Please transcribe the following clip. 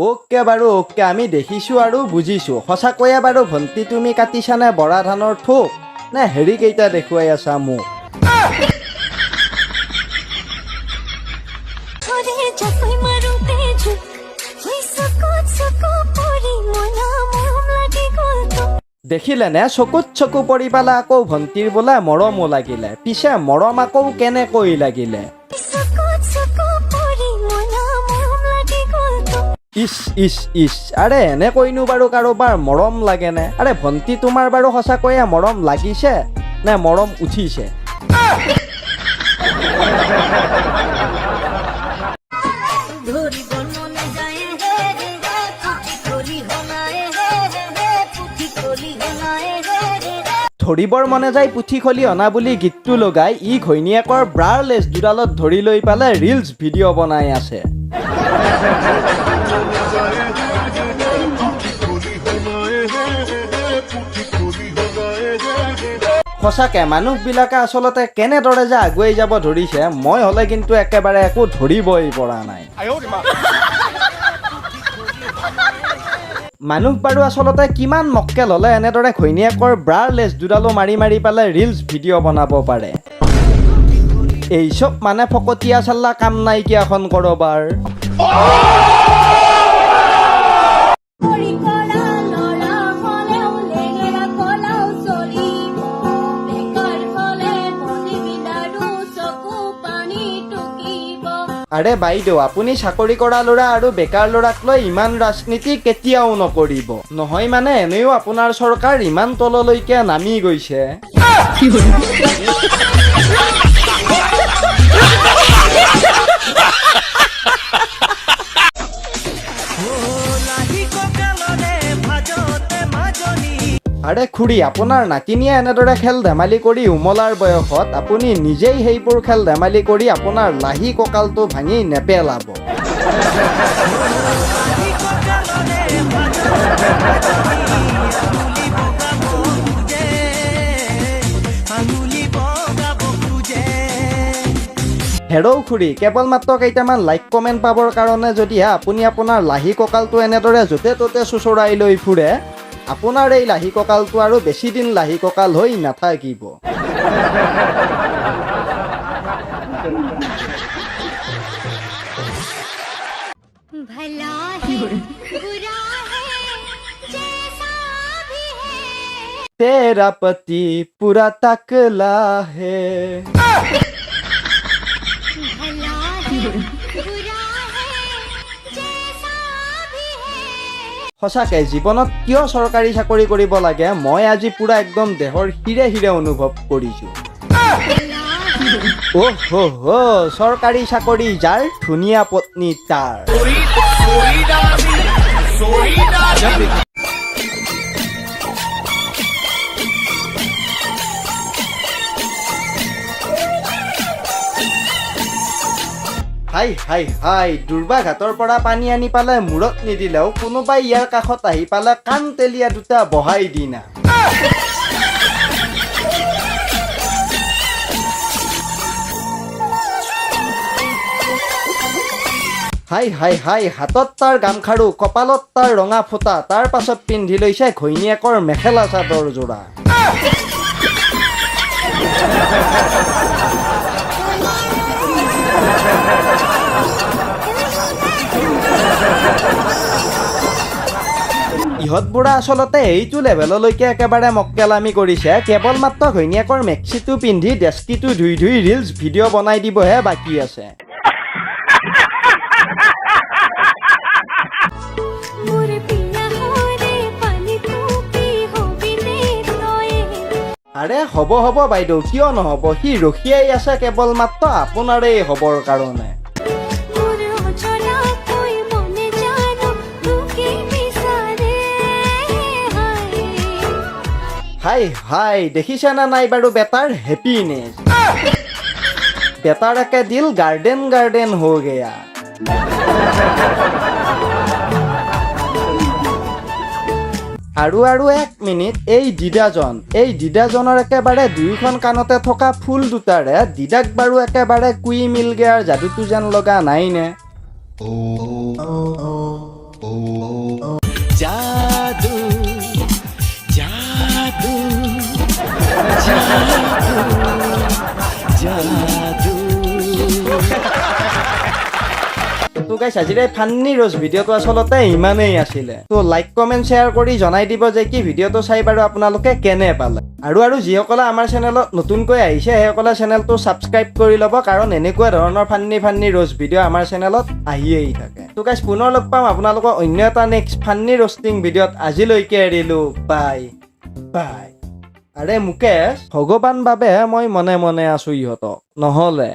Okay বাৰু okay, আমি দেখিছোঁ আৰু বুজিছোঁ। সঁচাকৈয়ে বাৰু ভণ্টি তুমি কাটিছানে বৰা ধানৰ থোক নে হেৰি কেইটা দেখুৱাই আছা মোক? দেখিলে নে চকুত চকু পৰি পালে আকৌ ভণ্টিৰ বোলে মৰমো লাগিলে। পিছে মৰম আকৌ কেনেকৈ লাগিলে? ইচ ইচ ইচ, আৰে এনেকৈনো বাৰু কাৰোবাৰ মৰম লাগেনে? আৰে ভণ্টি তোমাৰ বাৰু সঁচাকৈয়ে মৰম লাগিছে নে মৰম উঠিছে? ধৰিবৰ মনে যায় পুথি খলি অনা বুলি গীতটো লগাই ই ঘৈণীয়েকৰ ব্ৰাৰ লেছ দুডালত ধৰি লৈ পালে ৰিলছ ভিডিঅ' বনাই আছে। সঁচাকে মানুহবিলাকে আচলতে কেনেদৰে যে আগুৱাই যাব ধৰিছে, মই হ'লে কিন্তু একেবাৰে একো ধৰিবই পৰা নাই। মানুহ বাৰু আচলতে কিমান মক্কেল হ'লে এনেদৰে ঘৈণীয়েকৰ ব্ৰাৰ লেছ দুডালো মাৰি মাৰি পালে ৰিলছ ভিডিঅ' বনাব পাৰে? এই চব মানে ফকতীয়া চাল্লা কাম নাইকিয়াখন কৰবাৰ। আৰে বাইদেউ, আপুনি চাকৰি কৰা ল'ৰা আৰু বেকাৰ ল'ৰাক লৈ ইমান ৰাজনীতি কেতিয়াও নকৰিব। নহয় মানে এনেও আপোনাৰ চৰকাৰ ইমান তললৈকে নামি গৈছে। আৰে খুৰী, আপোনাৰ নাতিনীয়ে এনেদৰে খেল ধেমালি কৰি উমলাৰ বয়সত আপুনি নিজেই সেইবোৰ খেল ধেমালি কৰি আপোনাৰ লাহি কঁকালটো ভাঙি নেপেলাব। হেৰৌ খুৰী, কেৱল মাত্ৰ কেইটামান লাইক কমেণ্ট পাবৰ কাৰণে যদিহে আপুনি আপোনাৰ লাহি কঁকালটো এনেদৰে য'তে ত'তে চোঁচৰাই লৈ ফুৰে, আপোনাৰ এই লাহি কঁকালটো আৰু বেছি দিন লাহি কঁকাল হৈ নাথাকিব। तेरा पति पूरा तकला है। সঁচাকে জীৱনত কিয় চৰকাৰী চাকৰি কৰিব লাগে মই আজি পুৰা একদম দেহৰ হিৰে হিৰে অনুভৱ কৰিছোঁ। চৰকাৰী চাকৰি যাৰ ধুনীয়া পত্নী তাৰ। হাই হাই হাই, দুৰ্বা ঘাটৰ পৰা পানী আনি পালে মূৰত নিদিলেও কোনোবাই ইয়াৰ কাষত আহি পালে কাণ তেলীয়া দুটা বহাই দিনা। হাই হাই হাই, হাতত তাৰ গামখাৰু, কপালত তাৰ ৰঙা ফুটা, তাৰ পাছত পিন্ধি লৈছে ঘৈণীয়েকৰ মেখেলা চাদৰ যোৰা। ইহঁত বুঢ়া আচলতে এইটো লেভেললৈকে একেবাৰে মক্কেলামি কৰিছে, কেৱল মাত্ৰ ঘৈণীয়েকৰ মেক্সিটো পিন্ধি ডেস্কিটো ধুই ধুই ৰিলছ ভিডিঅ' বনাই দিবহে বাকী আছে। আৰে হ'ব হ'ব বাইদেউ, কিয় নহ'ব, সি ৰখিয়াই আছে কেৱল মাত্ৰ আপোনাৰেই হ'বৰ কাৰণে। হাই হাই, দেখিছে না নাই বাৰু বেটাৰ হেপিনেছ? বেটাৰ একে দিল গাৰ্ডেন গাৰ্ডেন হৈ গয়া। আৰু 1 মিনিট, এই দিদাজনৰ একেবাৰে দুয়োখন কাণতে থকা ফুল দুটাৰে দিদাক বাৰু একেবাৰে কুই মিল গেয়াৰ যাদুটো যেন লগা নাই নে? जादू जादू जादू जादू তো গাইছ আজিৰ এই ফান্নি ৰ'জ ভিডিঅ'টো আচলতে ইমানেই আছিলে। তো লাইক কমেণ্ট শ্বেয়াৰ কৰি জনাই দিব যে কি ভিডিঅ'টো চাই বাৰু আপোনালোকে কেনে পালে। আৰু যিসকলে আমাৰ চেনেলত নতুনকৈ আহিছে সেইসকলে চেনেলটো ছাবস্ক্ৰাইব কৰি ল'ব, কাৰণ এনেকুৱা ধৰণৰ ফান্নি ৰ'জ ভিডিঅ' আমাৰ চেনেলত আহিয়েই থাকে। তো গাইছ পুনৰ লগ পাম আপোনালোকক অন্য এটা নেক্সট ফান্নি ৰ'ষ্টিং ভিডিঅ'ত। আজিলৈকে এৰিলোঁ, বাই বাই। আৰে মুকেশ, ভগৱান বাবেহে মই মনে মনে আছোঁ ইহঁতক, নহ'লে